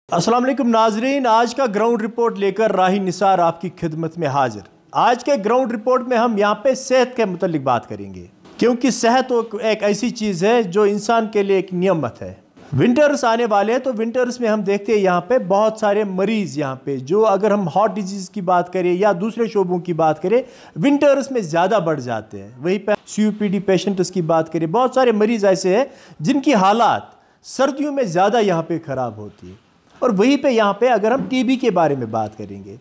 अस्सलाम वालेकुम नाजरीन, आज का ग्राउंड रिपोर्ट लेकर राही निसार आपकी खिदमत में हाजिर। आज के ग्राउंड रिपोर्ट में हम यहाँ पे सेहत के मुतालिक बात करेंगे, क्योंकि सेहत एक ऐसी चीज़ है जो इंसान के लिए एक नियमत है। विंटर्स आने वाले हैं तो विंटर्स में हम देखते हैं यहाँ पे बहुत सारे मरीज़ यहाँ पे जो अगर हम हार्ट डिजीज़ की बात करें या दूसरे शोबों की बात करें विंटर्स में ज़्यादा बढ़ जाते हैं। वहीं पर COPD पेशेंट्स की बात करें, बहुत सारे मरीज़ ऐसे हैं जिनकी हालात सर्दियों में ज़्यादा यहाँ पे ख़राब होती है। और वहीं पे यहाँ पे अगर हम TB के बारे में बात करेंगे,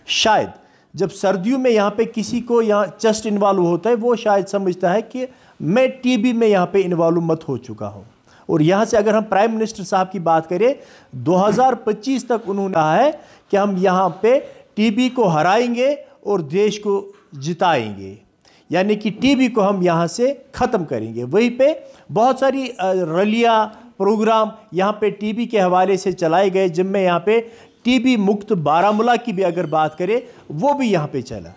शायद जब सर्दियों में यहाँ पे किसी को यहाँ चेस्ट इन्वॉल्व होता है वो शायद समझता है कि मैं TB में यहाँ पे इन्वॉल्व मत हो चुका हूँ। और यहाँ से अगर हम प्राइम मिनिस्टर साहब की बात करें 2025 तक उन्होंने कहा है कि हम यहाँ पे TB को हराएंगे और देश को जिताएंगे, यानी कि TB को हम यहाँ से ख़त्म करेंगे। वहीं पे बहुत सारी रैलियाँ प्रोग्राम यहाँ पे TB के हवाले से चलाए गए, जिनमें यहाँ पे TB मुक्त बारामूला की भी अगर बात करें वो भी यहाँ पे चला।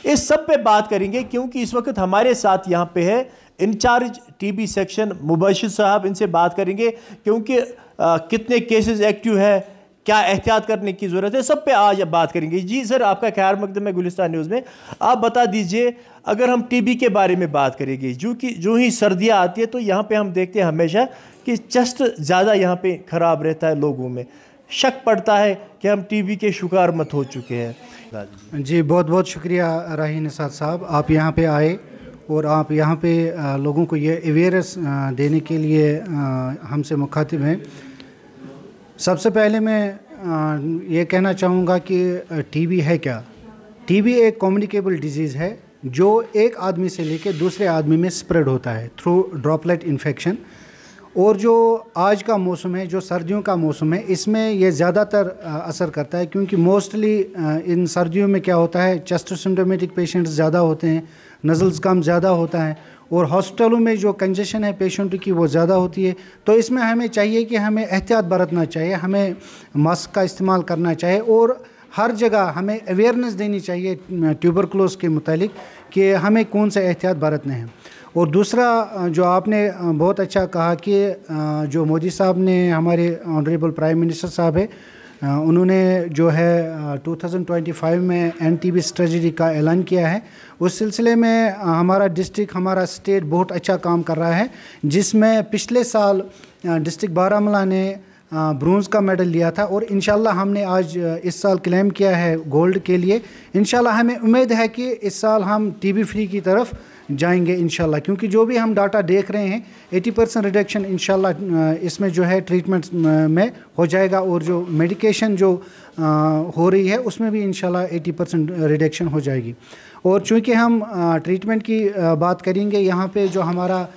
इस सब पे बात करेंगे क्योंकि इस वक्त हमारे साथ यहाँ पे है इंचार्ज TB सेक्शन मुबशिर साहब। इनसे बात करेंगे क्योंकि कितने केसेस एक्टिव है, क्या एहतियात करने की ज़रूरत है, सब पे आज बात करेंगे। जी सर, आपका खैर मकदम है गुलिस्तान न्यूज़ में। आप बता दीजिए, अगर हम TB के बारे में बात करेंगे, जो ही सर्दियाँ आती है तो यहाँ पे हम देखते हैं हमेशा कि चेस्ट ज़्यादा यहाँ पे ख़राब रहता है, लोगों में शक पड़ता है कि हम TB के शिकार मत हो चुके हैं। जी बहुत बहुत शुक्रिया राही निसार साहब, आप यहाँ पे आए और आप यहाँ पे लोगों को ये अवेयरनेस देने के लिए हमसे मुखातिब हैं। सबसे पहले मैं ये कहना चाहूँगा कि TB है क्या। TB एक कम्युनिकेबल डिजीज़ है जो एक आदमी से लेकर दूसरे आदमी में स्प्रेड होता है थ्रू ड्रॉपलेट इन्फेक्शन। और जो आज का मौसम है, जो सर्दियों का मौसम है, इसमें ये ज़्यादातर असर करता है, क्योंकि मोस्टली इन सर्दियों में क्या होता है, चेस्ट सिम्प्टोमेटिक पेशेंट्स ज़्यादा होते हैं, नज़ल्स कम ज़्यादा होता है और हॉस्पिटलों में जो कंजेशन है पेशेंट की वो ज़्यादा होती है। तो इसमें हमें चाहिए कि हमें एहतियात बरतना चाहिए, हमें मास्क का इस्तेमाल करना चाहिए और हर जगह हमें अवेयरनेस देनी चाहिए ट्यूबरकुलोस के मुतालिक कि हमें कौन से एहतियात बरतने हैं। और दूसरा जो आपने बहुत अच्छा कहा कि जो मोदी साहब ने, हमारे ऑनरेबल प्राइम मिनिस्टर साहब है, उन्होंने जो है 2025 में NTB स्ट्रेटजी का ऐलान किया है। उस सिलसिले में हमारा डिस्ट्रिक्ट, हमारा स्टेट बहुत अच्छा काम कर रहा है, जिसमें पिछले साल डिस्ट्रिक्ट बारामूला ने ब्रोंज़ का मेडल लिया था और इंशाल्लाह हमने आज इस साल क्लेम किया है गोल्ड के लिए। इंशाल्लाह हमें उम्मीद है कि इस साल हम TB फ्री की तरफ जाएंगे इंशाल्लाह, क्योंकि जो भी हम डाटा देख रहे हैं 80% रिडक्शन इंशाल्लाह इसमें जो है ट्रीटमेंट में हो जाएगा और जो मेडिकेशन जो हो रही है उसमें भी इंशाल्लाह 80% रिडक्शन हो जाएगी। और चूँकि हम ट्रीटमेंट की बात करेंगे, यहाँ पे जो हमारा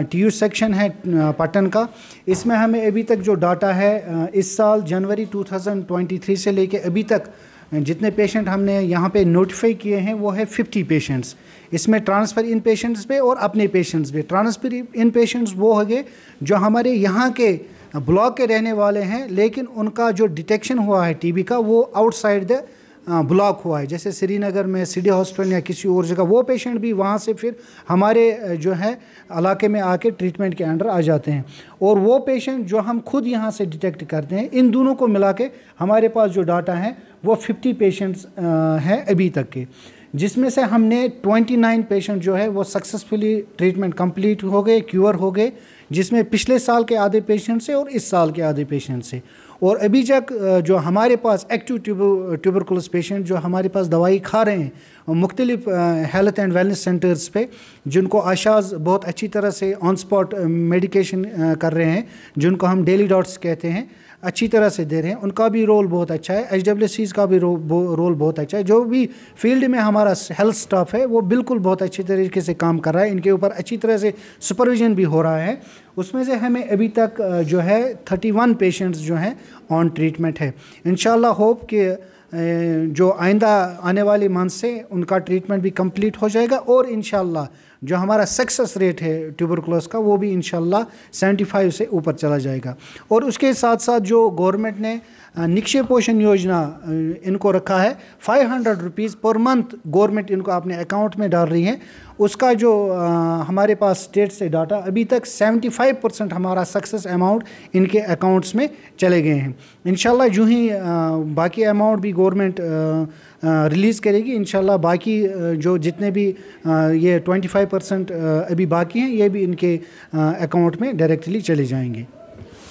TU सेक्शन है पटन का, इसमें हमें अभी तक जो डाटा है इस साल जनवरी 2023 से लेके अभी तक जितने पेशेंट हमने यहाँ पे नोटिफाई किए हैं वो है 50 पेशेंट्स। इसमें ट्रांसफ़र इन पेशेंट्स पे और अपने पेशेंट्स पे। ट्रांसफ़र इन पेशेंट्स वो हो गए जो हमारे यहाँ के ब्लॉक के रहने वाले हैं, लेकिन उनका जो डिटेक्शन हुआ है TB का वो आउटसाइड द ब्लॉक हुआ है, जैसे श्रीनगर में सिटी हॉस्पिटल या किसी और जगह। वो पेशेंट भी वहाँ से फिर हमारे जो है इलाके में आके ट्रीटमेंट के अंडर आ जाते हैं। और वो पेशेंट जो हम खुद यहाँ से डिटेक्ट करते हैं, इन दोनों को मिला के हमारे पास जो डाटा है वो 50 पेशेंट्स हैं अभी तक के, जिसमें से हमने 29 पेशेंट जो है वो सक्सेसफुली ट्रीटमेंट कंप्लीट हो गए, क्योर हो गए, जिसमें पिछले साल के आधे पेशेंट से और इस साल के आधे पेशेंट से। और अभी तक जो हमारे पास एक्टिव ट्यूबरकुलोस पेशेंट जो हमारे पास दवाई खा रहे हैं मुख्तलिफ हेल्थ एंड वेलनेस सेंटर्स पे, जिनको आशाज बहुत अच्छी तरह से ऑन स्पॉट मेडिकेशन कर रहे हैं, जिनको हम डेली डॉट्स कहते हैं, अच्छी तरह से दे रहे हैं, उनका भी रोल बहुत अच्छा है। HWCs का भी रोल बहुत अच्छा है। जो भी फील्ड में हमारा हेल्थ स्टाफ है वो बिल्कुल बहुत अच्छी तरीके से काम कर रहा है, इनके ऊपर अच्छी तरह से सुपरविजन भी हो रहा है। उसमें से हमें अभी तक जो है 31 पेशेंट्स जो हैं ऑन ट्रीटमेंट है। इंशाल्लाह होप कि जो आइंदा आने वाले मंथ से उनका ट्रीटमेंट भी कंप्लीट हो जाएगा और इंशाल्लाह जो हमारा सक्सेस रेट है ट्यूबरकुलोस का वो भी इंशाल्लाह 75 से ऊपर चला जाएगा। और उसके साथ साथ जो गवर्नमेंट ने निक्षय पोषण योजना इनको रखा है, 500 रुपीज़ पर मंथ गवर्नमेंट इनको अपने अकाउंट में डाल रही है। उसका जो हमारे पास स्टेट से डाटा अभी तक 75% हमारा सक्सेस अमाउंट इनके अकाउंट्स में चले गए हैं। इंशाल्लाह जो ही बाकी अमाउंट भी गवर्नमेंट रिलीज़ करेगी, इंशाल्लाह बाकी जो जितने भी ये 25% अभी बाकी हैं ये भी इनके अकाउंट में डायरेक्टली चले जाएंगे।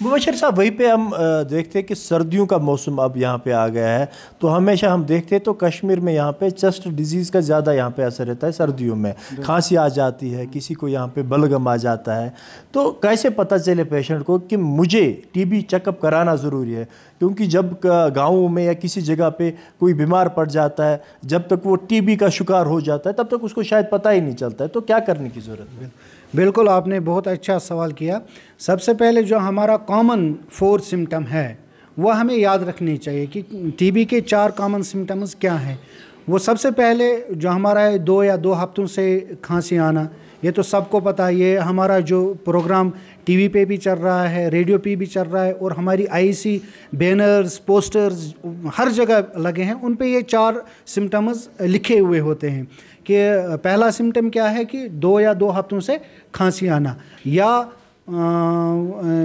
मुबशर साहब, वहीं पे हम देखते हैं कि सर्दियों का मौसम अब यहाँ पे आ गया है, तो हमेशा हम देखते हैं तो कश्मीर में यहाँ पे चेस्ट डिजीज़ का ज़्यादा यहाँ पे असर रहता है। सर्दियों में खांसी आ जाती है, किसी को यहाँ पे बलगम आ जाता है, तो कैसे पता चले पेशेंट को कि मुझे टीबी चेकअप कराना ज़रूरी है? क्योंकि जब गाँव में या किसी जगह पे कोई बीमार पड़ जाता है, जब तक वो टीबी का शिकार हो जाता है तब तक उसको शायद पता ही नहीं चलता है, तो क्या करने की ज़रूरत है? बिल्कुल, आपने बहुत अच्छा सवाल किया। सबसे पहले जो हमारा कॉमन 4 सिम्टम है वो हमें याद रखनी चाहिए कि टीबी के 4 कॉमन सिम्टम्स क्या हैं। वो सबसे पहले जो हमारा है 2 या 2 हफ्तों से खांसी आना, ये तो सबको पता है। ये हमारा जो प्रोग्राम टीवी पे भी चल रहा है, रेडियो पे भी चल रहा है और हमारी आईसी बैनर्स पोस्टर्स हर जगह लगे हैं, उन पे ये 4 सिम्टम्स लिखे हुए होते हैं कि पहला सिम्टम क्या है कि 2 या 2 हफ्तों से खांसी आना, या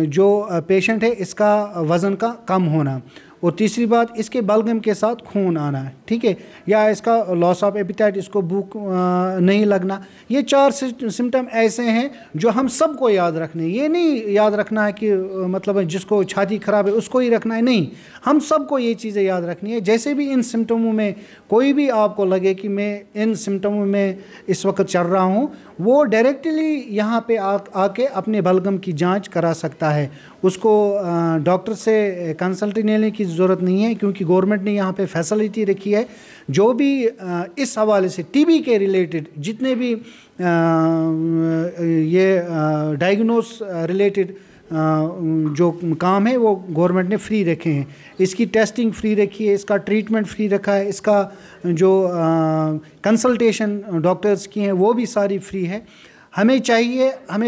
जो पेशेंट है इसका वज़न का कम होना, और तीसरी बात इसके बलगम के साथ खून आना है, ठीक है, या इसका लॉस ऑफ एपिटाइट, इसको भूख नहीं लगना। ये 4 सिम्टम ऐसे हैं जो हम सबको याद रखने, ये नहीं याद रखना है कि मतलब जिसको छाती ख़राब है उसको ही रखना है, नहीं, हम सबको ये चीज़ें याद रखनी है। जैसे भी इन सिम्टमों में कोई भी आपको लगे कि मैं इन सिम्टमों में इस वक्त चल रहा हूँ, वो डायरेक्टली यहाँ पे आके अपने बलगम की जांच करा सकता है। उसको डॉक्टर से कंसल्ट लेने की ज़रूरत नहीं है, क्योंकि गवर्नमेंट ने यहाँ पे फैसिलिटी रखी है। जो भी इस हवाले से टीबी के रिलेटेड जितने भी ये डायग्नोस रिलेटेड जो काम है वो गवर्नमेंट ने फ्री रखे हैं। इसकी टेस्टिंग फ्री रखी है, इसका ट्रीटमेंट फ्री रखा है, इसका जो कंसल्टेशन डॉक्टर्स की हैं वो भी सारी फ्री है। हमें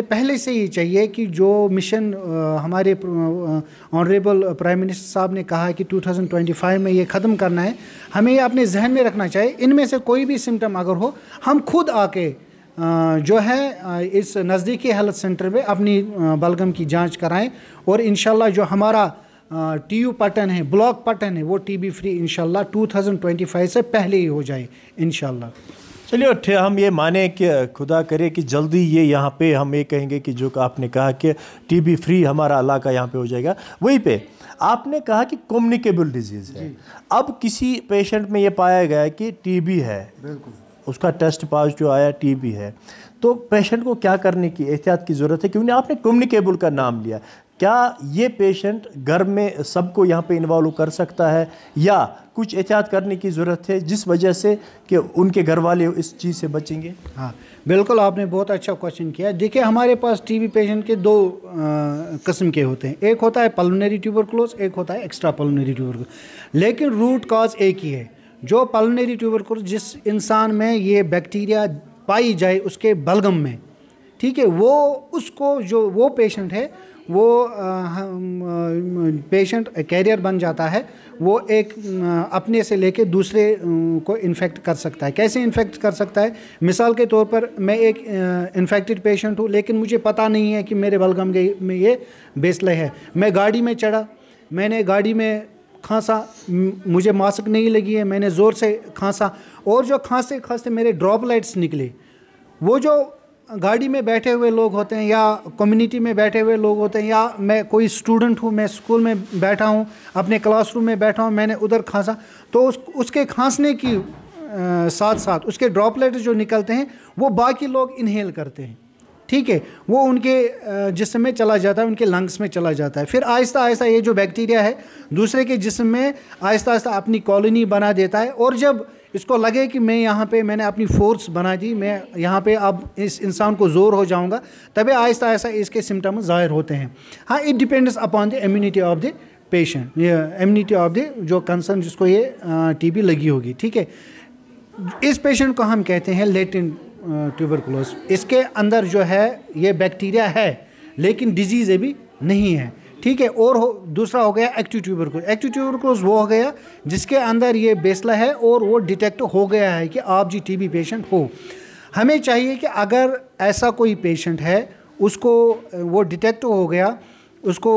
पहले से ही चाहिए कि जो मिशन हमारे ऑनरेबल प्राइम मिनिस्टर साहब ने कहा है कि 2025 में ये ख़त्म करना है, हमें ये अपने जहन में रखना चाहिए। इनमें से कोई भी सिम्टम अगर हो, हम खुद आके जो है इस नज़दीकी हेल्थ सेंटर में अपनी बलगम की जांच कराएं, और इंशाल्लाह जो हमारा टीयू पटन है, ब्लॉक पटन है, वो टीबी फ्री इंशाल्लाह 2025 से पहले ही हो जाए इंशाल्लाह। चलिए, हम ये माने कि खुदा करे कि जल्दी ये यहाँ पे हम ये कहेंगे कि जो आपने कहा कि टीबी फ्री हमारा इलाका यहाँ पे हो जाएगा। वहीं पे आपने कहा कि कम्युनिकेबल डिजीज़ है। अब किसी पेशेंट में ये पाया गया है कि टीबी है, बिल्कुल, उसका टेस्ट पॉजिटिव आया, टीबी है, तो पेशेंट को क्या करने की एहतियात की ज़रूरत है? क्योंकि आपने कम्युनिकेबल का नाम लिया, क्या ये पेशेंट घर में सबको यहाँ पे इन्वॉल्व कर सकता है, या कुछ एहतियात करने की ज़रूरत है जिस वजह से कि उनके घर वाले इस चीज़ से बचेंगे? हाँ बिल्कुल, आपने बहुत अच्छा क्वेश्चन किया। देखिए, हमारे पास टीबी पेशेंट के 2 किस्म के होते हैं, एक होता है पल्मोनरी ट्यूबरकुलोस, एक होता है एक्स्ट्रा पल्मोनरी ट्यूबरकुलोस, लेकिन रूट काज एक ही है। जो पल्मोनरी ट्यूबरकुलोस, जिस इंसान में ये बैक्टीरिया पाई जाए उसके बलगम में, ठीक है, वो उसको जो वो पेशेंट है वो पेशेंट कैरियर बन जाता है, वो एक अपने से लेके दूसरे को इन्फेक्ट कर सकता है। कैसे इन्फेक्ट कर सकता है? मिसाल के तौर पर मैं एक इन्फेक्टेड पेशेंट हूँ, लेकिन मुझे पता नहीं है कि मेरे बलगम में ये बेसिलस है। मैं गाड़ी में चढ़ा, मैंने गाड़ी में खांसा, मुझे मास्क नहीं लगी है, मैंने ज़ोर से खांसा, और जो खांसते खांसते मेरे ड्रॉपलेट्स निकले, वो जो गाड़ी में बैठे हुए लोग होते हैं या कम्युनिटी में बैठे हुए लोग होते हैं, या मैं कोई स्टूडेंट हूँ, मैं स्कूल में बैठा हूँ, अपने क्लासरूम में बैठा हूँ, मैंने उधर खांसा, तो उसके खांसने की साथ साथ उसके ड्रॉपलेट जो निकलते हैं वो बाकी लोग इनहेल करते हैं, ठीक है, वो उनके जिस्म में चला जाता है, उनके लंग्स में चला जाता है। फिर आहिस्ता आहिस्ता ये जो बैक्टीरिया है दूसरे के जिस्म में आहिस्ता आहिस्ता अपनी कॉलोनी बना देता है, और जब इसको लगे कि मैं यहाँ पे मैंने अपनी फोर्स बना दी, मैं यहाँ पे अब इस इंसान को ज़ोर हो जाऊँगा, तभी आहिस्ता आहिस्ता इसके सिम्टम्स ज़ाहिर होते हैं। हाँ, it depends upon the immunity of the patient, ये इम्यूनिटी ऑफ द जो कंसर्न जिसको ये टीबी लगी होगी, ठीक है। इस पेशेंट को हम कहते हैं लेटेंट ट्यूबरकुलोस, इसके अंदर जो है ये बैक्टीरिया है लेकिन डिजीज़ अभी नहीं है, ठीक है। और दूसरा हो गया एक्टिव ट्यूबरकुलोस। एक्टिव ट्यूबरकुलोस वो हो गया जिसके अंदर ये बेसला है और वो डिटेक्ट हो गया है कि आप जी टीबी पेशेंट हो। हमें चाहिए कि अगर ऐसा कोई पेशेंट है, उसको वो डिटेक्ट हो गया, उसको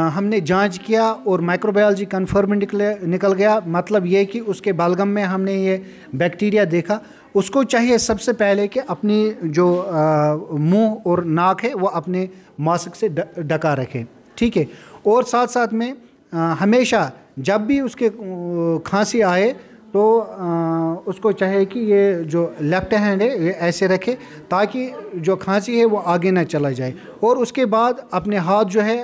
हमने जांच किया और माइक्रोबायोलॉजी कन्फर्म निकल गया, मतलब ये कि उसके बलगम में हमने ये बैक्टीरिया देखा, उसको चाहिए सबसे पहले कि अपनी जो मुंह और नाक है वो अपने मास्क से ढका रखे, ठीक है। और साथ साथ में हमेशा जब भी उसके खांसी आए तो उसको चाहे कि ये जो लेफ्ट हैंड है ये ऐसे रखे ताकि जो खांसी है वो आगे ना चला जाए। और उसके बाद अपने हाथ जो है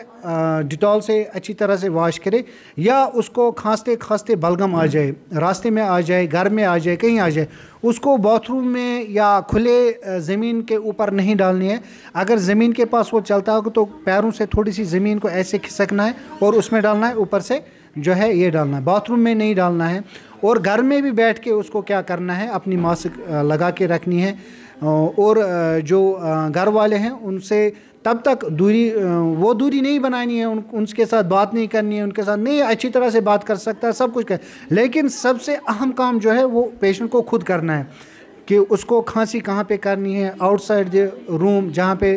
डिटॉल से अच्छी तरह से वॉश करे, या उसको खांसते खांसते बलगम आ जाए, रास्ते में आ जाए, घर में आ जाए, कहीं आ जाए, उसको बाथरूम में या खुले ज़मीन के ऊपर नहीं डालनी है। अगर ज़मीन के पास वो चलता हो तो पैरों से थोड़ी सी ज़मीन को ऐसे खिसकना है और उसमें डालना है, ऊपर से जो है ये डालना है, बाथरूम में नहीं डालना है। और घर में भी बैठ के उसको क्या करना है, अपनी मास्क लगा के रखनी है। और जो घर वाले हैं उनसे तब तक वो दूरी नहीं बनानी है, उनके साथ बात नहीं करनी है, उनके साथ नहीं, अच्छी तरह से बात कर सकता है, सब कुछ कर, लेकिन सबसे अहम काम जो है वो पेशेंट को खुद करना है कि उसको खांसी कहाँ पे करनी है, आउटसाइड द रूम, जहाँ पे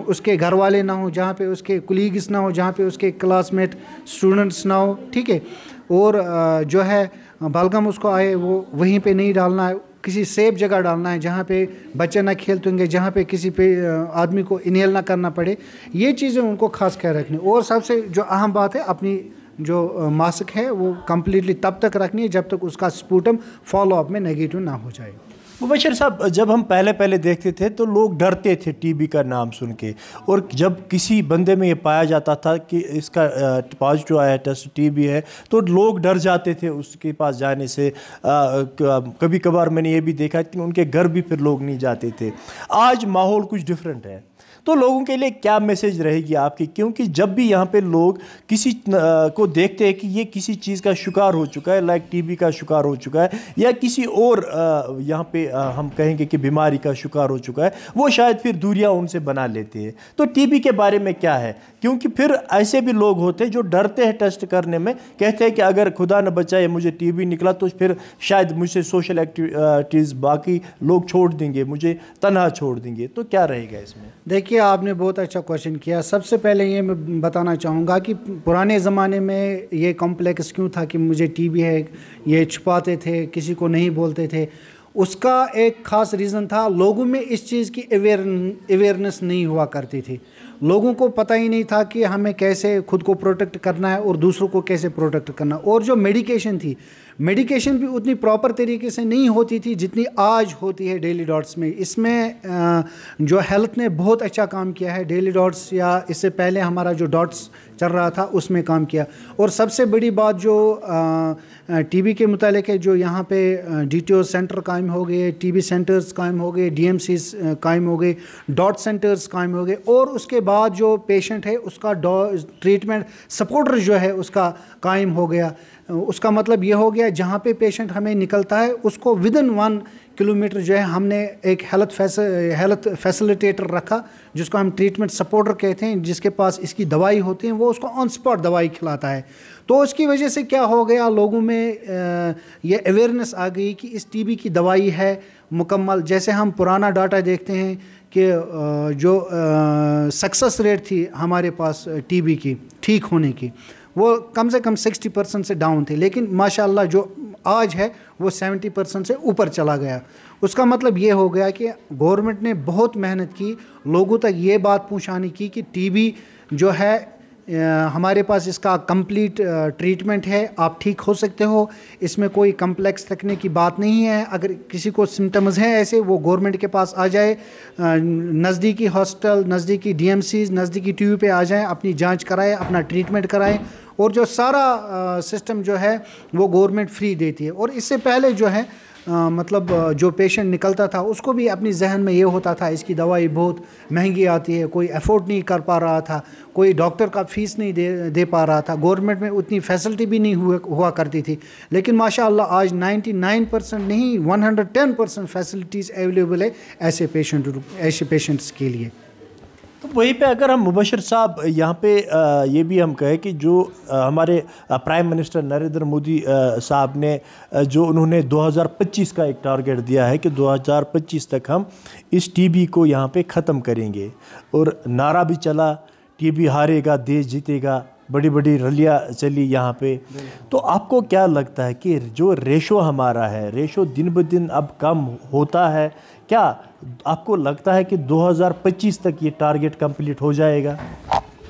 उसके घर वाले ना हो, जहाँ पे उसके कुलीग्स ना हो, जहाँ पे उसके क्लासमेट स्टूडेंट्स ना हो, ठीक है। और जो है बलगम उसको आए वो वहीं पे नहीं डालना है, किसी सेफ जगह डालना है जहाँ पे बच्चे ना खेलते होंगे, जहाँ पे किसी पे आदमी को इनहेल ना करना पड़े। ये चीज़ें उनको खास ख्याल रखनी। और सबसे जो अहम बात है, अपनी जो मास्क है वो कम्प्लीटली तब तक रखनी है जब तक उसका स्पूटम फॉलो अप में नेगेटिव ना हो जाए। मुबशर साहब, जब हम पहले देखते थे तो लोग डरते थे टीबी का नाम सुन के, और जब किसी बंदे में ये पाया जाता था कि इसका पॉजिटिव आया टेस्ट टीबी है तो लोग डर जाते थे उसके पास जाने से। कभी कभार मैंने ये भी देखा कि उनके घर भी फिर लोग नहीं जाते थे। आज माहौल कुछ डिफरेंट है, तो लोगों के लिए क्या मैसेज रहेगी आपकी? क्योंकि जब भी यहाँ पे लोग किसी को देखते हैं कि ये किसी चीज़ का शिकार हो चुका है, लाइक टीबी का शिकार हो चुका है, या किसी और यहाँ पे हम कहेंगे कि बीमारी का शिकार हो चुका है, वो शायद फिर दूरियाँ उनसे बना लेते हैं। तो टीबी के बारे में क्या है? क्योंकि फिर ऐसे भी लोग होते हैं जो डरते हैं टेस्ट करने में, कहते हैं कि अगर खुदा न बचाए मुझे टीबी निकला तो फिर शायद मुझसे सोशल एक्टिविटीज़ बाकी लोग छोड़ देंगे, मुझे तन्हा छोड़ देंगे। तो क्या रहेगा इसमें? देखिए, आपने बहुत अच्छा क्वेश्चन किया। सबसे पहले ये मैं बताना चाहूँगा कि पुराने ज़माने में ये कॉम्प्लेक्स क्यों था कि मुझे टीबी है, ये छुपाते थे, किसी को नहीं बोलते थे। उसका एक ख़ास रीज़न था, लोगों में इस चीज़ की अवेयरनेस नहीं हुआ करती थी। लोगों को पता ही नहीं था कि हमें कैसे खुद को प्रोटेक्ट करना है और दूसरों को कैसे प्रोटेक्ट करना। और जो मेडिकेशन थी, मेडिकेशन भी उतनी प्रॉपर तरीके से नहीं होती थी जितनी आज होती है डेली डॉट्स में। इसमें जो हेल्थ ने बहुत अच्छा काम किया है, डेली डॉट्स या इससे पहले हमारा जो डॉट्स चल रहा था उसमें काम किया। और सबसे बड़ी बात जो टीबी के मुतालिक है, जो यहाँ पे DTO सेंटर कायम हो गए, टीबी सेंटर्स कायम हो गए, DMCs कायम हो गए, डॉट सेंटर्स कायम हो गए। और उसके बाद जो पेशेंट है उसका ट्रीटमेंट सपोर्टर जो है उसका कायम हो गया। उसका मतलब ये हो गया जहाँ पे पेशेंट हमें निकलता है उसको विदिन 1 किलोमीटर जो है हमने एक हेल्थ फैसिलिटेटर रखा जिसको हम ट्रीटमेंट सपोर्टर कहते हैं, जिसके पास इसकी दवाई होती है, वो उसको ऑन स्पॉट दवाई खिलाता है। तो उसकी वजह से क्या हो गया, लोगों में ये अवेयरनेस आ गई कि इस टीबी की दवाई है मुकम्मल। जैसे हम पुराना डाटा देखते हैं कि जो सक्सेस रेट थी हमारे पास टीबी की ठीक होने की, वो कम से कम 60% से डाउन थे, लेकिन माशाल्लाह जो आज है वो 70% से ऊपर चला गया। उसका मतलब ये हो गया कि गवर्नमेंट ने बहुत मेहनत की, लोगों तक ये बात पहुंचाने की कि टीबी जो है हमारे पास इसका कंप्लीट ट्रीटमेंट है, आप ठीक हो सकते हो, इसमें कोई कम्प्लेक्स रखने की बात नहीं है। अगर किसी को सिम्टम्स हैं ऐसे, वो गवर्नमेंट के पास आ जाए, नज़दीकी हॉस्पिटल, नज़दीकी DMCs, नज़दीकी TU पे आ जाए, अपनी जांच कराए, अपना ट्रीटमेंट कराए। और जो सारा सिस्टम जो है वो गवर्नमेंट फ्री देती है। और इससे पहले जो है مطلب جو پیشنٹ نکلتا تھا اس کو بھی اپنی ذہن میں یہ ہوتا تھا اس کی دوائی بہت مہنگی آتی ہے, کوئی افورڈ نہیں کر پا رہا تھا, کوئی ڈاکٹر کا فیس نہیں دے پا رہا تھا, گورنمنٹ میں اتنی فیسلٹی بھی نہیں ہوا کرتی تھی. لیکن ماشاء اللہ آج 99% نہیں 110% فیسلٹیز اویلیبل ہے ایسے پیشنٹس کے لیے. تو وہیں پہ اگر ہم مبشر صاحب یہاں پہ یہ بھی ہم کہیں کہ جو ہمارے پرائم منسٹر نریندر مودی صاحب نے جو انہوں نے 2025 کا ایک ٹارگیٹ دیا ہے کہ 2025 تک ہم اس ٹی بی کو یہاں پہ ختم کریں گے, اور نعرہ بھی چلا ٹی بی ہارے گا دیش جیتے گا, بڑی بڑی ریلیاں چلی یہاں پہ. تو آپ کو کیا لگتا ہے کہ جو ریشو ہمارا ہے, ریشو دن بدن اب کم ہوتا ہے, کیا آپ کو لگتا ہے کہ 2025 تک یہ ٹارگیٹ کمپلیٹ ہو جائے گا؟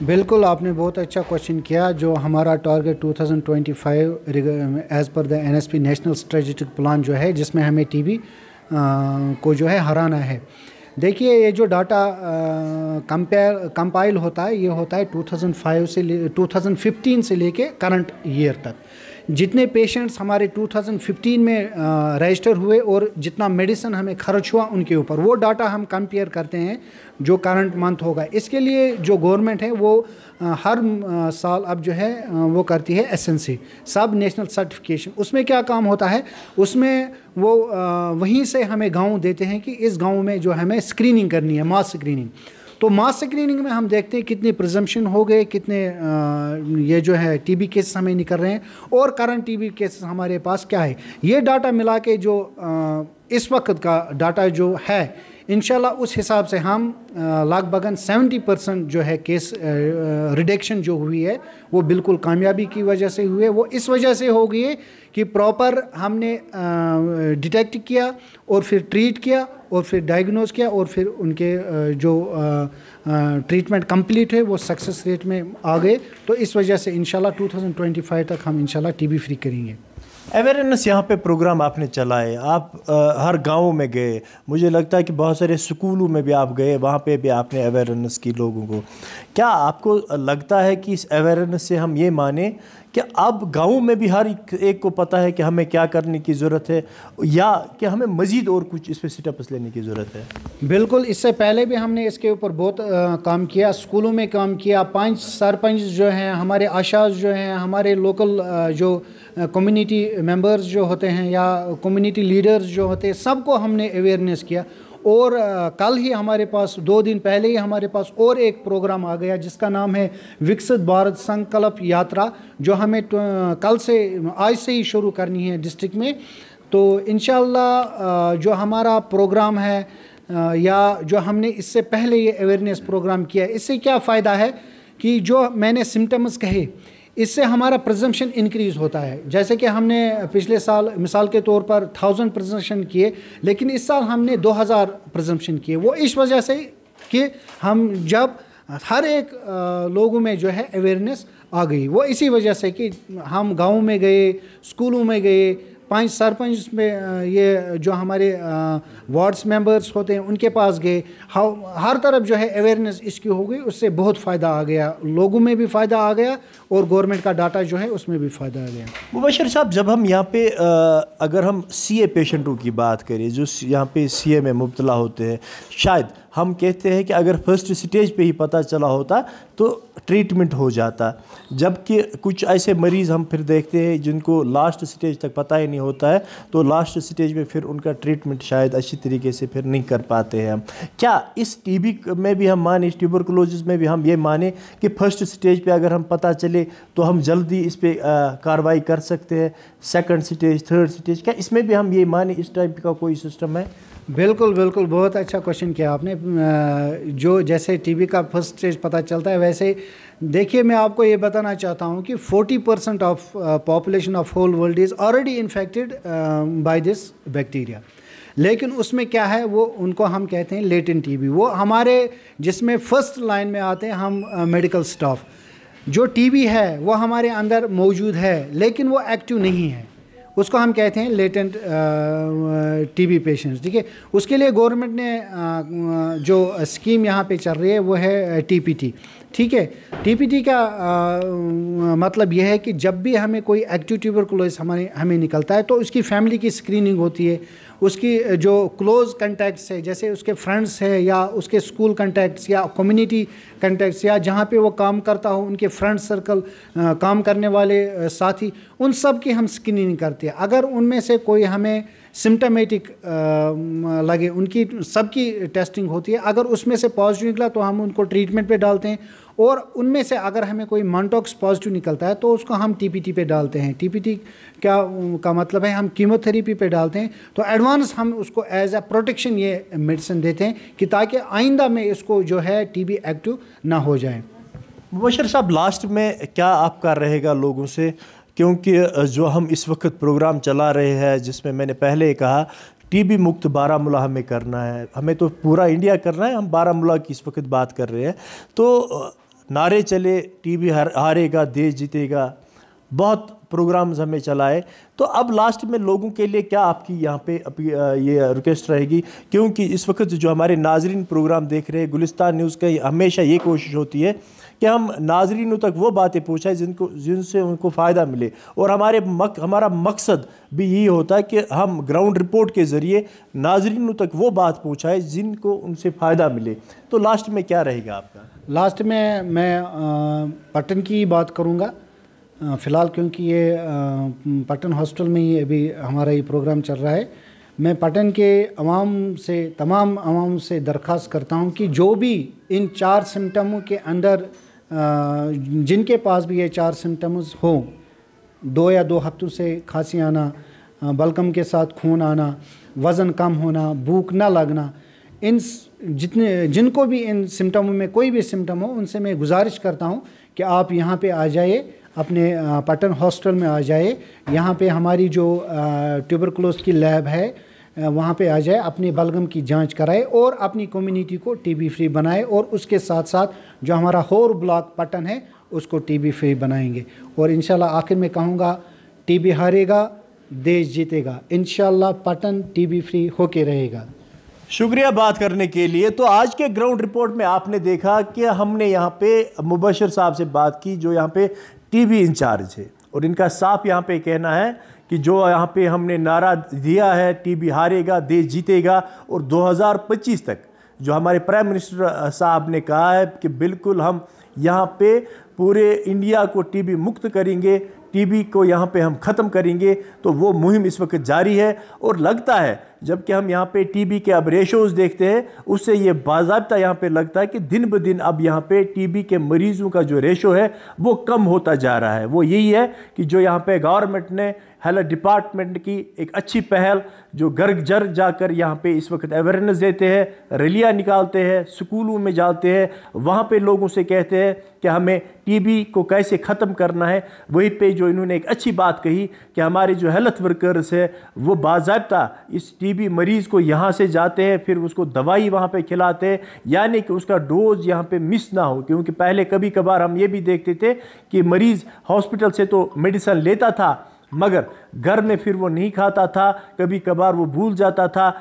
بالکل, آپ نے بہت اچھا کوشچن کیا. جو ہمارا ٹارگیٹ 2025 ایز پر دا NSP نیشنل اسٹریٹجک پلان جو ہے, جس میں ہمیں ٹی بی کو جو ہے ہرانا ہے. دیکھیے یہ جو ڈاٹا کمپائل ہوتا ہے یہ ہوتا ہے 2015 سے لے کے کرنٹ ایئر تک. جتنے پیشنٹس ہمارے 2015 میں رجسٹر ہوئے اور جتنا میڈیسن ہمیں خرچ ہوا ان کے اوپر, وہ ڈاٹا ہم کمپیئر کرتے ہیں جو کرنٹ منتھ ہوگا. اس کے لیے جو گورنمنٹ ہے وہ ہر سال اب جو ہے وہ کرتی ہے SNC سب نیشنل سرٹیفکیشن. اس میں کیا کام ہوتا ہے, اس میں وہ وہیں سے ہمیں گاؤں دیتے ہیں کہ اس گاؤں میں جو ہمیں اسکریننگ کرنی ہے, ماس اسکریننگ. تو ماس اسکریننگ میں ہم دیکھتے ہیں کتنے پرزمپشن ہو گئے, کتنے یہ جو ہے ٹی بی کیسز ہمیں نکل رہے ہیں, اور کرنٹ ٹی بی کیسز ہمارے پاس کیا ہے. یہ ڈاٹا ملا کے جو اس وقت کا ڈاٹا جو ہے انشاءاللہ اس حساب سے ہم لگ بھگن 70% جو ہے کیس ریڈکشن جو ہوئی ہے وہ بالکل کامیابی کی وجہ سے ہوئی ہے. وہ اس وجہ سے ہو گئی ہے کہ پراپر ہم نے ڈیٹیکٹ کیا اور پھر ٹریٹ کیا اور پھر ڈائگنوز کیا, اور پھر ان کے جو ٹریٹمنٹ کمپلیٹ ہے وہ سکسیس ریٹ میں آ گئے. تو اس وجہ سے انشاءاللہ 2025 تک ہم انشاءاللہ ٹی بی فری کریں گے. اویئرنیس یہاں پہ پروگرام آپ نے چلائے, آپ ہر گاؤں میں گئے, مجھے لگتا ہے کہ بہت سارے سکولوں میں بھی آپ گئے, وہاں پہ بھی آپ نے اویئرنیس کی لوگوں کو. کیا آپ کو لگتا ہے کہ اس اویئرنیس سے ہم یہ مانیں کہ اب گاؤں میں بھی ہر ایک کو پتہ ہے کہ ہمیں کیا کرنے کی ضرورت ہے, یا کہ ہمیں مزید اور کچھ اس پہ سٹیپس لینے کی ضرورت ہے؟ بالکل, اس سے پہلے بھی ہم نے اس کے اوپر بہت کام کیا, اسکولوں میں کام کیا. 5 سرپنچ جو ہیں, ہمارے آشاز جو ہیں, ہمارے لوکل جو کمیونٹی ممبرز جو ہوتے ہیں یا کمیونٹی لیڈرز جو ہوتے ہیں, سب کو ہم نے اویئرنیس کیا. اور کل ہی ہمارے پاس 2 دن پہلے ہی ہمارے پاس اور ایک پروگرام آ گیا جس کا نام ہے وکست بھارت سنکلپ یاترا, جو ہمیں کل سے آج سے ہی شروع کرنی ہے ڈسٹرکٹ میں. تو انشاءاللہ جو ہمارا پروگرام ہے یا جو ہم نے اس سے پہلے یہ اویئرنیس پروگرام کیا, اس سے کیا فائدہ ہے کہ جو میں نے سمٹمز کہے اس سے ہمارا پرزمپشن انکریز ہوتا ہے. جیسے کہ ہم نے پچھلے سال مثال کے طور پر 1000 پرزمپشن کیے, لیکن اس سال ہم نے 2000 پرزمپشن کیے. وہ اس وجہ سے کہ ہم جب ہر ایک لوگوں میں جو ہے اویئرنیس آ گئی, وہ اسی وجہ سے کہ ہم گاؤں میں گئے, اسکولوں میں گئے, 5 سرپنچ میں یہ جو ہمارے وارڈس ممبرس ہوتے ہیں ان کے پاس گئے, ہر طرف جو ہے اویئرنیس اس کی ہو گئی. اس سے بہت فائدہ آ گیا, لوگوں میں بھی فائدہ آ گیا اور گورنمنٹ کا ڈاٹا جو ہے اس میں بھی فائدہ آ گیا. مبشر صاحب, جب ہم یہاں پہ اگر ہم CA پیشنٹوں کی بات کریں جو یہاں پہ CA میں مبتلا ہوتے ہیں, شاید ہم کہتے ہیں کہ اگر فرسٹ سٹیج پہ ہی پتہ چلا ہوتا تو ٹریٹمنٹ ہو جاتا, جبکہ کچھ ایسے مریض ہم پھر دیکھتے ہیں جن کو لاسٹ سٹیج تک پتہ ہی نہیں ہوتا ہے, تو لاسٹ سٹیج میں پھر ان کا ٹریٹمنٹ شاید اچھی طریقے سے پھر نہیں کر پاتے ہیں. کیا اس ٹی بی میں بھی ہم مانیں, اس ٹیوبرکلوزس میں بھی ہم یہ مانیں کہ فرسٹ سٹیج پہ اگر ہم پتہ چلے تو ہم جلدی اس پہ کارروائی کر سکتے ہیں, سیکنڈ سٹیج, تھرڈ سٹیج, کیا اس میں بھی ہم یہ مانیں اس ٹائپ کا کوئی سسٹم ہے؟ بالکل بالکل, بہت اچھا کوشچن کیا آپ نے. جو جیسے ٹی بی کا فرسٹ اسٹیج پتہ چلتا ہے, ویسے دیکھیے میں آپ کو یہ بتانا چاہتا ہوں کہ 40% of population of whole world is already infected by this bacteria. لیکن اس میں کیا ہے, وہ ان کو ہم کہتے ہیں لیٹنٹ ٹی بی. وہ ہمارے جس میں فرسٹ لائن میں آتے ہیں ہم میڈیکل اسٹاف. جو ٹی بی ہے وہ ہمارے اندر موجود ہے لیکن وہ ایکٹیو نہیں ہے, اس کو ہم کہتے ہیں لیٹنٹ ٹی بی پیشنٹس. ٹھیک ہے, اس کے لیے گورنمنٹ نے جو اسکیم یہاں پہ چل رہی ہے وہ ہے TPT, ٹھیک ہے. TPT کا مطلب یہ ہے کہ جب بھی ہمیں کوئی ایکٹیو ٹیوبرکلوز ہمیں نکلتا ہے تو اس کی فیملی کی اسکریننگ ہوتی ہے. اس کی جو کلوز کنٹیکٹس ہے جیسے اس کے فرینڈس ہیں یا اس کے اسکول کنٹیکٹس یا کمیونٹی کنٹیکٹس یا جہاں پہ وہ کام کرتا ہو ان کے فرینڈ سرکل، کام کرنے والے ساتھی، ان سب کی ہم اسکریننگ کرتے ہیں. اگر ان میں سے کوئی ہمیں سمٹمیٹک لگے، ان کی سب کی ٹیسٹنگ ہوتی ہے. اگر اس میں سے پازیٹیو نکلا تو ہم ان کو ٹریٹمنٹ پہ ڈالتے ہیں، اور ان میں سے اگر ہمیں کوئی مانٹوکس پازیٹیو نکلتا ہے تو اس کو ہم TPT پہ ڈالتے ہیں. TPT کا مطلب ہے ہم کیموتھیراپی پہ ڈالتے ہیں. تو ایڈوانس ہم اس کو ایز اے پروٹیکشن یہ میڈیسن دیتے ہیں کہ تاکہ آئندہ میں اس کو جو ہے TB ایکٹیو نہ ہو جائے. مبشر صاحب، لاسٹ میں کیا آپ کا رہے گا لوگوں سے، کیونکہ جو ہم اس وقت پروگرام چلا رہے ہیں جس میں نے پہلے ہی کہا TB مکت بارہمولہ ہمیں کرنا ہے، ہمیں تو پورا انڈیا کرنا ہے، ہم بارہمولہ کی اس وقت بات کر رہے ہیں. تو نعرے چلے TB ہارے گا دیش جیتے گا، بہت پروگرامز ہمیں چلائے. تو اب لاسٹ میں لوگوں کے لیے کیا آپ کی یہاں پہ یہ ریکویسٹ رہے گی؟ کیونکہ اس وقت جو ہمارے ناظرین پروگرام دیکھ رہے ہیں، گلستان نیوز کا ہمیشہ یہ کوشش ہوتی ہے کہ ہم ناظرینوں تک وہ باتیں پہنچائیں جن سے ان کو فائدہ ملے، اور ہمارا مقصد بھی یہی ہوتا ہے کہ ہم گراؤنڈ رپورٹ کے ذریعے ناظرینوں تک وہ بات پہنچائیں جن کو ان سے فائدہ ملے. تو لاسٹ میں کیا رہے گا آپ کا؟ لاسٹ میں پٹن کی بات کروں گا فی الحال، کیونکہ یہ پٹن ہاسپٹل میں ہی ابھی ہمارا یہ پروگرام چل رہا ہے. میں پٹن کے تمام عوام سے درخواست کرتا ہوں کہ جو بھی ان 4 سمٹموں کے اندر جن کے پاس بھی یہ 4 سمٹمز ہوں، 2 یا 2 ہفتوں سے کھانسی آنا، بلغم کے ساتھ خون آنا، وزن کم ہونا، بھوک نہ لگنا، جن کو بھی ان سمٹموں میں کوئی بھی سمٹم ہو، ان سے میں گزارش کرتا ہوں کہ آپ یہاں پہ آ جائیے، اپنے پٹن ہاسپٹل میں آ جائے. یہاں پہ ہماری جو ٹیوبرکلوز کی لیب ہے وہاں پہ آ جائے، اپنی بلغم کی جانچ کرائے اور اپنی کمیونٹی کو TB فری بنائے، اور اس کے ساتھ ساتھ جو ہمارا ہور بلاک پٹن ہے اس کو TB فری بنائیں گے. اور انشاءاللہ آخر میں کہوں گا TB ہارے گا دیش جیتے گا. انشاءاللہ پٹن TB فری ہو کے رہے گا. شکریہ بات کرنے کے لیے. تو آج کے گراؤنڈ رپورٹ میں آپ نے دیکھا کہ ہم نے یہاں پہ مبشر صاحب سے بات کی جو یہاں پہ TB انچارج ہے، اور ان کا صاف یہاں پہ کہنا ہے کہ جو یہاں پہ ہم نے نعرہ دیا ہے TB ہارے گا دیش جیتے گا، اور 2025 تک جو ہمارے پرائم منسٹر صاحب نے کہا ہے کہ بالکل ہم یہاں پہ پورے انڈیا کو TB مکت کریں گے، TB کو یہاں پہ ہم ختم کریں گے. تو وہ مہم اس وقت جاری ہے، اور لگتا ہے جب کہ ہم یہاں پہ TB کے اب ریشوز دیکھتے ہیں اس سے یہ باضابطہ یہاں پہ لگتا ہے کہ دن بدن اب یہاں پہ TB کے مریضوں کا جو ریشو ہے وہ کم ہوتا جا رہا ہے. وہ یہی ہے کہ جو یہاں پہ گورنمنٹ نے ہیلتھ ڈپارٹمنٹ کی ایک اچھی پہل، جو گھر گھر جا کر یہاں پہ اس وقت اویئرنیس دیتے ہیں، ریلیاں نکالتے ہیں، سکولوں میں جاتے ہیں، وہاں پہ لوگوں سے کہتے ہیں کہ ہمیں TB کو کیسے ختم کرنا ہے. وہی پہ جو انہوں نے ایک اچھی بات کہی کہ ہمارے جو ہیلتھ ورکرز ہے وہ باضابطہ اس TB مریض کو یہاں سے جاتے ہیں، پھر اس کو دوائی وہاں پہ کھلاتے ہیں، یعنی کہ اس کا ڈوز یہاں پہ مس نہ ہو. کیونکہ پہلے کبھی کبھار ہم یہ بھی دیکھتے تھے کہ مریض ہاسپٹل سے تو میڈیسن لیتا تھا مگر گھر میں پھر وہ نہیں کھاتا تھا، کبھی کبھار وہ بھول جاتا تھا،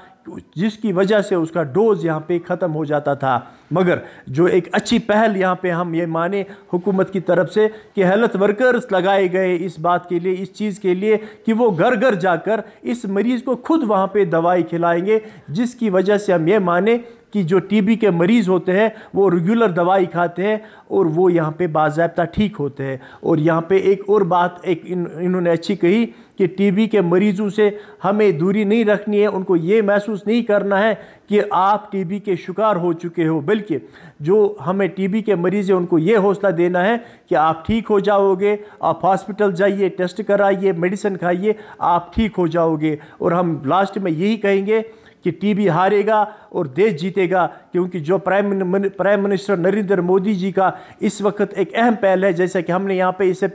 جس کی وجہ سے اس کا ڈوز یہاں پہ ختم ہو جاتا تھا. مگر جو ایک اچھی پہل یہاں پہ ہم یہ مانیں حکومت کی طرف سے کہ ہیلتھ ورکرز لگائے گئے اس بات کے لیے، اس چیز کے لیے کہ وہ گھر گھر جا کر اس مریض کو خود وہاں پہ دوائی کھلائیں گے، جس کی وجہ سے ہم یہ مانیں کہ جو TB کے مریض ہوتے ہیں وہ ریگولر دوائی کھاتے ہیں اور وہ یہاں پہ باضابطہ ٹھیک ہوتے ہیں. اور یہاں پہ ایک اور بات انہوں نے اچھی کہی کہ TB کے مریضوں سے ہمیں دوری نہیں رکھنی ہے، ان کو یہ محسوس نہیں کرنا ہے کہ آپ TB کے شکار ہو چکے ہو، بلکہ جو ہمیں TB کے مریض ہیں ان کو یہ حوصلہ دینا ہے کہ آپ ٹھیک ہو جاؤ گے، آپ ہاسپٹل جائیے، ٹیسٹ کرائیے، میڈیسن کھائیے، آپ ٹھیک ہو جاؤ گے. اور ہم لاسٹ میں یہی کہیں گے کہ TB ہارے گا اور دیش جیتے گا، کیونکہ جو پرائم منسٹر نریندر مودی جی کا اس وقت ایک اہم پہل ہے، جیسا کہ ہم نے یہاں پہ اسے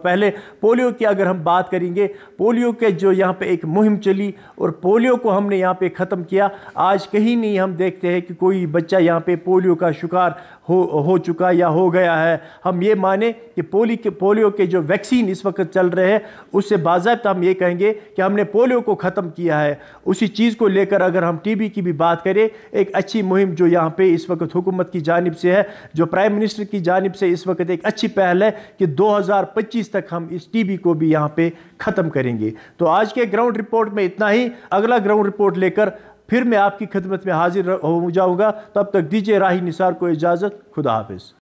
پہلے پولیو کی اگر ہم بات کریں گے، پولیو کے جو یہاں پہ ایک مہم چلی اور پولیو کو ہم نے یہاں پہ ختم کیا. آج کہیں نہیں ہم دیکھتے ہیں کہ کوئی بچہ یہاں پہ پولیو کا شکار ہو چکا یا ہو گیا ہے. ہم یہ مانیں کہ پولیو کے جو ویکسین اس وقت چل رہے ہیں اس سے باضابطہ ہم یہ کہیں گے کہ ہم نے پولیو کو ختم کیا ہے. اسی چیز کو لے کر اگر ہم TB کی بھی बात करें, एक अच्छी मुहिम जो यहाँ पे इस वक्त हुकूमत की जानिब से है, जो प्राइम मिनिस्टर की जानिब से इस वक्त एक अच्छी पहल है कि 2025 तक हम इस टीबी को भी यहाँ पे ख़त्म करेंगे। तो आज के ग्राउंड रिपोर्ट में इतना ही। अगला ग्राउंड रिपोर्ट लेकर फिर मैं आपकी खिदमत में हाजिर हो जाऊँगा। तब तक दीजिए राही निसार को इजाज़त। खुदा हाफिज़।